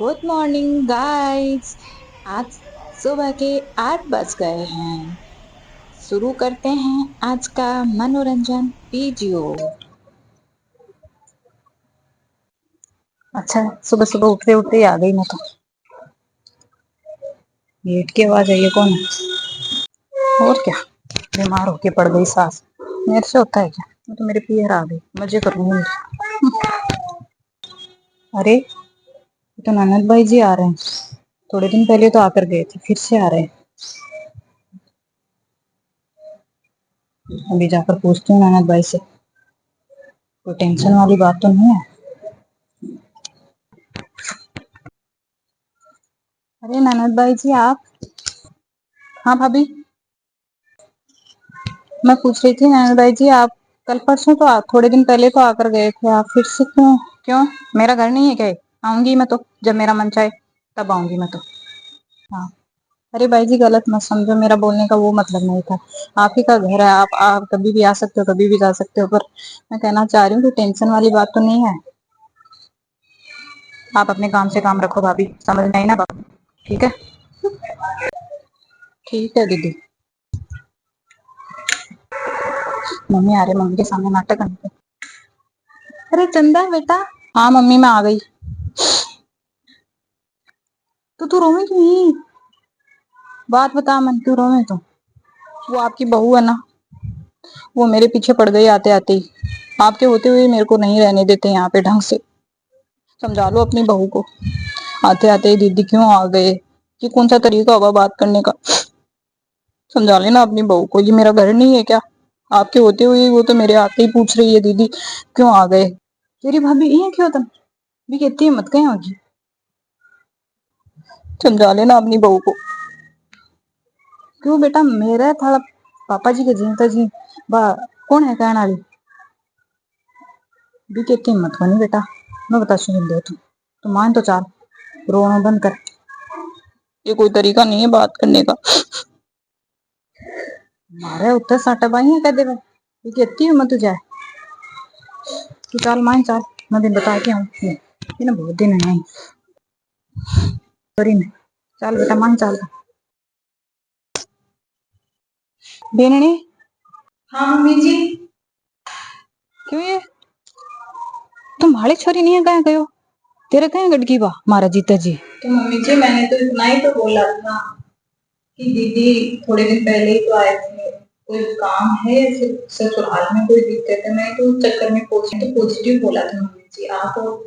Good morning guys. आज सुबह के 8 बज गए हैं। शुरू करते हैं आज का मनोरंजन वीडियो। अच्छा, सुबह सुबह उठते उठते ही आ गई मैं तो। गेट की आवाज आई है, कौन है? और क्या, बीमार होके पड़ गई सास। मेरे से होता है क्या? मैं तो मेरे पियर आ गई, मजे करूंगी। अरे, ये तो ननद भाई जी आ रहे हैं। थोड़े दिन पहले तो आकर गए थे, फिर से आ रहे हैं। अभी जाकर पूछती हूँ ननद भाई से, कोई टेंशन वाली बात तो नहीं है। अरे ननद भाई जी आप। हाँ भाभी, मैं पूछ रही थी ननद भाई जी आप कल परसों तो थोड़े दिन पहले तो आकर गए थे, आप फिर से क्यों? क्यों, मेरा घर नहीं है क्या? आऊंगी मैं तो, जब मेरा मन चाहे तब आऊंगी मैं तो। हाँ। अरे भाई जी गलत मत समझो, मेरा बोलने का वो मतलब नहीं था। आप ही का घर है, आप कभी भी आ सकते हो, कभी भी जा सकते हो, पर मैं कहना चाह रही हूँ कि टेंशन वाली बात तो नहीं है। आप अपने काम से काम रखो भाभी, समझ में आई ना बात? ठीक है। ठीक है दीदी। मम्मी आ रहे, मम्मी के सामने नाटक करने। अरे चंदा बेटा। हाँ मम्मी मैं आ गई। तो तू रोवे क्यों नहीं? बात बता, मन क्यों रोवे तो? वो आपकी बहू है ना, वो मेरे पीछे पड़ गई आते आते ही। आपके होते हुए मेरे को नहीं रहने देते यहाँ पे ढंग से। समझा लो अपनी बहू को। आते आते ही दीदी क्यों आ गए? ये कौन सा तरीका होगा बात करने का? समझा लेना अपनी बहू को, ये मेरा घर नहीं है क्या? आपके होते हुए वो तो मेरे आते ही पूछ रही है दीदी क्यों आ गए। तेरी भाभी ये क्यों तुम भी कहती है मत कहीं होगी। समझा लेना अपनी बहू को। क्यों बेटा, मेरा था पापा जी के जीता जी बा, कौन है कहने वाली? भी कहती हिम्मत होनी बेटा, मैं बता सुन दे तू मान तो चाल, रोना बंद कर। ये कोई तरीका नहीं है बात करने का। मारे उत्तर साटा बाई है कह दे, ये कहती हिम्मत तुझे। तू चाल मान चाल, मैं दिन बता के आऊँ। ये ना बहुत दिन है सॉरी नहीं। चल बेटा मान चाल। बेननी। हाँ मम्मी जी। क्यों ये तुम भाड़ी छोरी नहीं है, कहाँ गयो? तेरे कहीं गटकी बा मारा जीता जी। तो मम्मी जी मैंने तो इतना ही तो बोला था कि दीदी थोड़े दिन पहले ही तो आए थे, कोई काम है या फिर ससुराल में कोई दिक्कत है, मैं तो उस चक्कर में पॉजिटिव बोला था। मम्मी जी आप और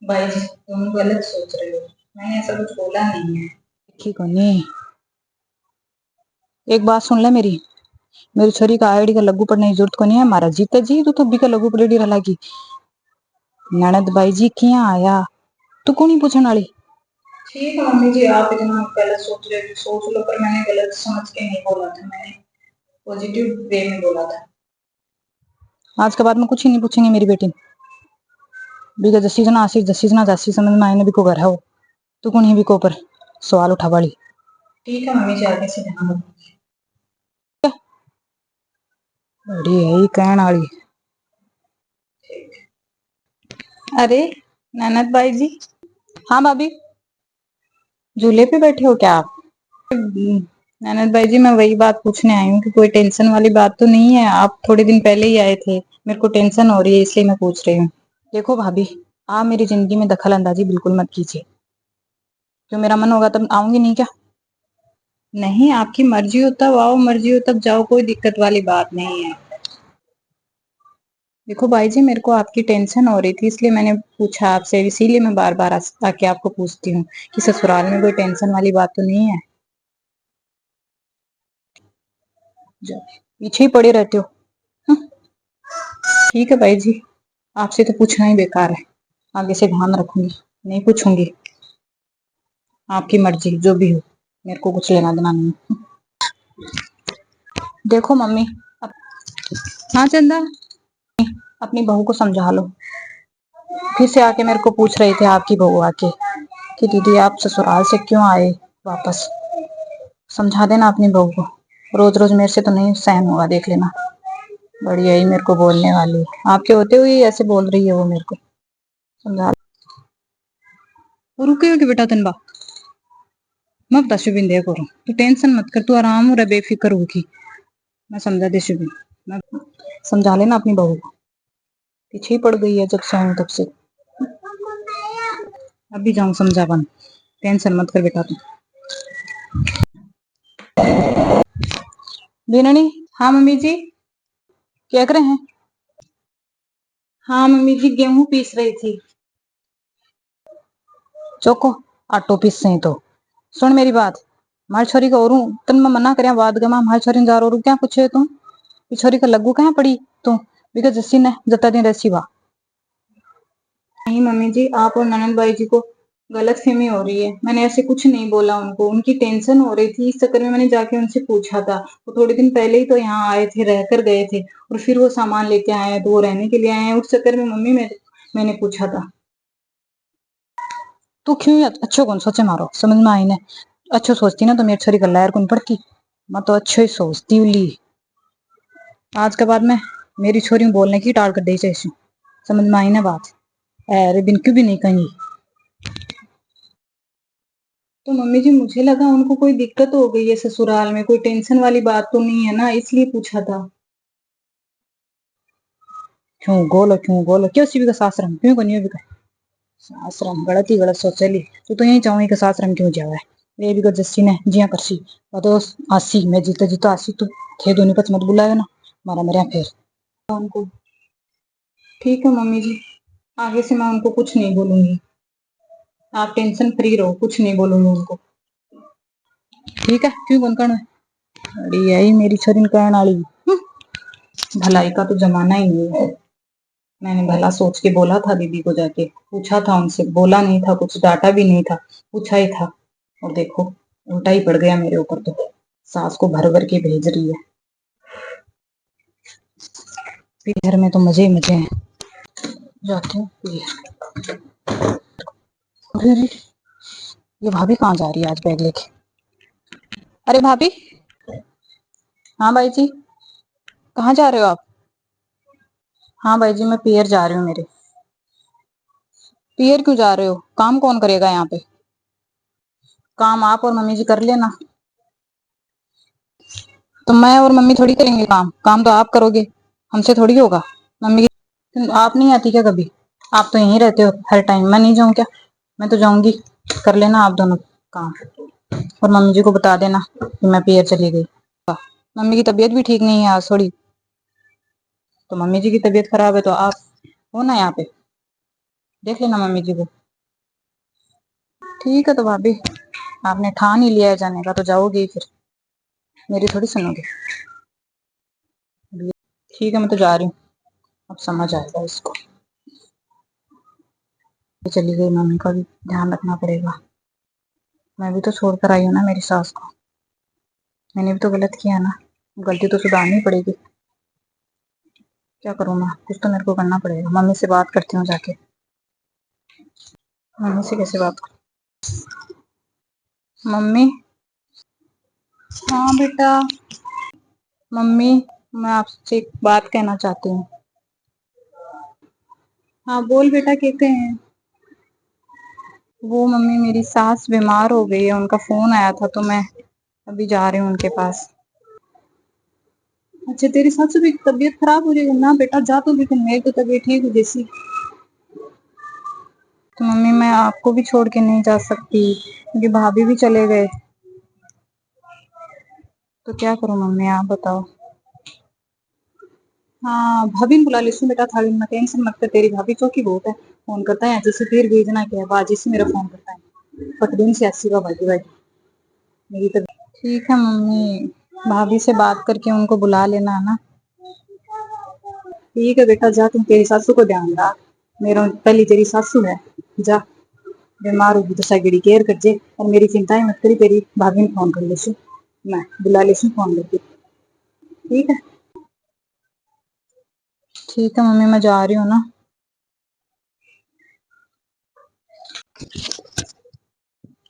भाई जी तुम गलत सोच रहे हो, मैंने ऐसा कुछ बोला नहीं है। ठीक हो नहीं, एक बात सुन ले मेरी। मेरी छोरी का आईडी का लगू पड़ने की जरूरत को नहीं है, मारा जीता जी तू तो भी का लगू पड़ेडी रलागी। ननद भाई जी किया आया, तू कौन ही पूछने वाली? ठीक है मम्मी जी, आप इतना गलत सोच रहे हो सोच लो, पर मैंने गलत समझ के नहीं बोला था, मैंने पॉजिटिव वे में बोला था। आज के बाद में कुछ ही नहीं पूछेंगे मेरी बेटी। बिगा जस्सी जना आशीष जस्सी जना जासी समझ में आए भी को घर है वो, तू कौन ही भी को ऊपर सवाल उठा वाली। ठीक है मम्मी जी, आगे से ध्यान रखूंगी। बड़ी है ही कहन वाली। अरे ननद भाई जी। हाँ भाभी, झूले पे बैठे हो क्या आप? ननद भाई जी मैं वही बात पूछने आई हूँ कि कोई टेंशन वाली बात तो नहीं है? आप थोड़े दिन पहले ही आए थे, मेरे को टेंशन हो रही है इसलिए मैं पूछ रही हूँ। देखो भाभी, आप मेरी जिंदगी में दखल अंदाजी बिल्कुल मत कीजिए। जो मेरा मन होगा तब आऊंगी नहीं क्या? नहीं, आपकी मर्जी हो तब आओ, मर्जी हो तब जाओ, कोई दिक्कत वाली बात नहीं है। देखो भाई जी, मेरे को आपकी टेंशन हो रही थी इसलिए मैंने पूछा आपसे, इसीलिए मैं बार बार आके आपको पूछती हूँ कि ससुराल में कोई टेंशन वाली बात तो नहीं है। जो पीछे ही पड़े रहते हो। हम्म, ठीक है भाई जी, आपसे तो पूछना ही बेकार है, आगे से ध्यान रखूंगी, नहीं पूछूंगी। आपकी मर्जी जो भी हो, मेरे को कुछ लेना देना नहीं। देखो मम्मी अब, हाँ चंदा, अपनी बहू को समझा लो। फिर से आके मेरे को पूछ रहे थे आपकी बहू आके कि दीदी आप ससुराल से क्यों आए वापस। समझा देना अपनी बहू को, रोज रोज मेरे से तो नहीं सहन होगा, देख लेना। बढ़िया ही मेरे को बोलने वाली, आपके होते हुए ऐसे बोल रही है वो मेरे को। समझा। रुके हो कि बेटा तनबा मैं बता शुबिन देखो तू टेंशन मत कर, तू आराम और बेफिक्र होगी। मैं समझा दे शुबिन, मैं समझा लेना अपनी बहू को, पीछे ही पड़ गई है जब से आऊं तब से। अभी जाऊं समझा बन, टेंशन मत कर बेटा तू। बीननी, हाँ मम्मी जी क्या कर रहे हैं? हाँ मम्मी जी गेहूं पीस रही थी। चोको आटो पीस से तो सुन मेरी बात, मारी छोरी को और तन मैं मना करया बाद गमा मारी छोरी जा रो क्या पूछे तू, छोरी का लगू कहाँ पड़ी तू बिका जस्सी ने जता दिन रसी वा। नहीं मम्मी जी, आप और ननद भाई जी को गलत फहमी हो रही है, मैंने ऐसे कुछ नहीं बोला उनको, उनकी टेंशन हो रही थी इस चक्कर में मैंने जाके उनसे पूछा था। वो थोड़े दिन पहले ही तो यहाँ आए थे, रहकर गए थे और फिर वो सामान लेके आए हैं तो वो रहने के लिए आए हैं, उस चक्कर में मम्मी मैंने पूछा था। तू क्यों अच्छो कौन सोचे मारो समझ में आई ने, अच्छो सोचती ना तो मेरी छोरी का लहर कौन पड़ती, मैं तो अच्छो ही सोचती उली। आज के बाद में मेरी छोरी बोलने की टाल कर दे चाहिए, समझ में आई ना बात, अरे बिन क्यों भी नहीं कहीं। तो मम्मी जी मुझे लगा उनको कोई दिक्कत हो गई है ससुराल में, कोई टेंशन वाली बात तो नहीं है ना, इसलिए पूछा था। क्यों गोलो क्यों सी भी का सासरम क्यों को नहीं भी का सासरम गलत ही गलत सोचली, तू तो यही चाहूंगी कि सासरम क्यों जावे, ये भी को जस्सी ने जिया करसी तो आसी मैं जीता जीता आसी तू थे दोनों पच मत बुलाए ना मारा मेरे फिर उनको। ठीक है मम्मी जी, आगे से मैं उनको कुछ नहीं बोलूंगी, आप टेंशन फ्री रहो, कुछ नहीं बोलूंगी उनको। ठीक है क्यों कौन करना अड़ी यही मेरी छोरी कहने वाली, भलाई का तो जमाना ही नहीं है। मैंने भला सोच के बोला था दीदी को, जाके पूछा था उनसे, बोला नहीं था कुछ, डांटा भी नहीं था, पूछा ही था और देखो उल्टा ही पड़ गया मेरे ऊपर, तो सास को भर भर के भेज रही है। घर में तो मजे ही मजे हैं, जाती हूँ। ये भाभी कहाँ जा रही है आज बैग लेके? अरे भाभी, हाँ भाई जी कहाँ जा रहे हो आप? हाँ भाई जी मैं पियर जा रही हूँ मेरे। पियर क्यों जा रहे हो, काम कौन करेगा यहाँ पे? काम आप और मम्मी जी कर लेना, तो मैं और मम्मी थोड़ी करेंगे काम, काम तो आप करोगे, हमसे थोड़ी होगा। मम्मी आप नहीं आती क्या कभी? आप तो यहीं रहते हो हर टाइम, मैं नहीं जाऊँ क्या? मैं तो जाऊंगी, कर लेना आप दोनों काम और मम्मी जी को बता देना कि मैं पियर चली गई। मम्मी की तबीयत भी ठीक नहीं है आज थोड़ी, तो मम्मी जी की तबीयत खराब है तो आप हो ना यहाँ पे, देख लेना मम्मी जी को। ठीक है तो भाभी आपने ठान ही लिया है जाने का तो जाओगे फिर, मेरी थोड़ी सुनोगे। ठीक है मैं तो जा रही हूँ, अब समझ आएगा इसको। चली गई मम्मी का भी ध्यान रखना पड़ेगा, मैं भी तो छोड़ कर आई हूँ ना मेरी सास को, मैंने भी तो गलत किया ना, गलती तो सुधारनी पड़ेगी। क्या करूँ मैं, कुछ तो मेरे को करना पड़ेगा। मम्मी से बात करती हूँ जाके, मम्मी से कैसे बात करूँ? मम्मी, हाँ बेटा। मम्मी मैं आपसे एक बात कहना चाहती हूँ। हाँ बोल बेटा कहते हैं। वो मम्मी मेरी सास बीमार हो गई है, उनका फोन आया था तो मैं अभी जा रही हूँ उनके पास। अच्छा तेरी सास भी तबीयत खराब हो जाएगी ना बेटा, जा तो, लेकिन मेरी तो तबीयत ठीक है जैसी। तो मम्मी मैं आपको भी छोड़ के नहीं जा सकती क्योंकि भाभी भी चले गए, तो क्या करूँ मम्मी आप बताओ। हाँ भाभी ने बुला लेती बेटा थाली में, टेंशन मत कर, तेरी भाभी चौकी बहुत है, फोन करता है जैसे फिर भेजना क्या है, बाजी से मेरा फोन करता है पटदीन से 80 का भाजी भाजी मेरी तो। ठीक है मम्मी, भाभी से बात करके उनको बुला लेना है ना। ठीक है बेटा जा, तुम तेरी सासू को ध्यान रख, मेरा पहली तेरी सासू है, जा बीमार होगी तो सगड़ी केयर कर जे, और मेरी चिंता ही मत करी, तेरी भाभी ने फोन कर लेसी, मैं बुला लेसी फोन करके। ठीक है, ठीक है मम्मी मैं जा रही हूँ ना।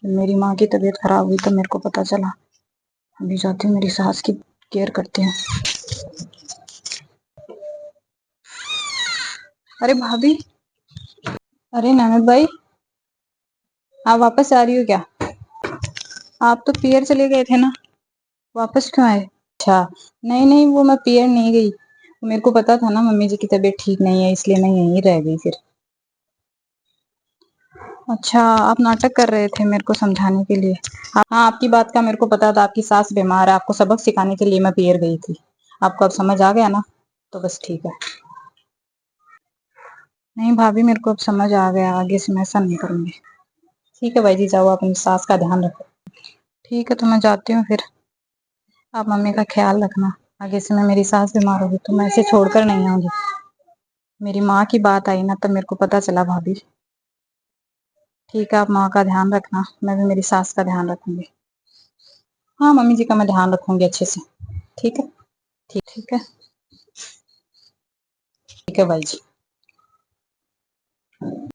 मेरी माँ की तबीयत खराब हुई तो मेरे को पता चला, अभी जाती हूँ मेरी सास की केयर करती हूँ। अरे भाभी, अरे ननद भाई, आप वापस आ रही हो क्या? आप तो पियर चले गए थे ना, वापस क्यों आए? अच्छा, नहीं नहीं, वो मैं पियर नहीं गई, मेरे को पता था ना मम्मी जी की तबीयत ठीक नहीं है, इसलिए मैं यहीं रह गई फिर। अच्छा, आप नाटक कर रहे थे मेरे को समझाने के लिए। हाँ, आपकी बात का मेरे को पता था, आपकी सास बीमार है, आपको सबक सिखाने के लिए मैं पियर गई थी। आपको अब समझ आ गया ना, तो बस ठीक है। नहीं भाभी, मेरे को अब समझ आ गया, आगे से मैं ऐसा नहीं करूंगी। ठीक है भाई जी, जाओ, आप अपनी सास का ध्यान रखो। ठीक है, तो मैं जाती हूँ फिर। आप मम्मी का ख्याल रखना, आगे से मैं, मेरी सास बीमार होगी तो मैं ऐसे छोड़कर नहीं आऊंगी। मेरी माँ की बात आई ना, तब मेरे को पता चला भाभी। ठीक है, आप माँ का ध्यान रखना, मैं भी मेरी सास का ध्यान रखूंगी। हाँ, मम्मी जी का मैं ध्यान रखूंगी अच्छे से। ठीक है, ठीक, ठीक है, ठीक है भाई जी।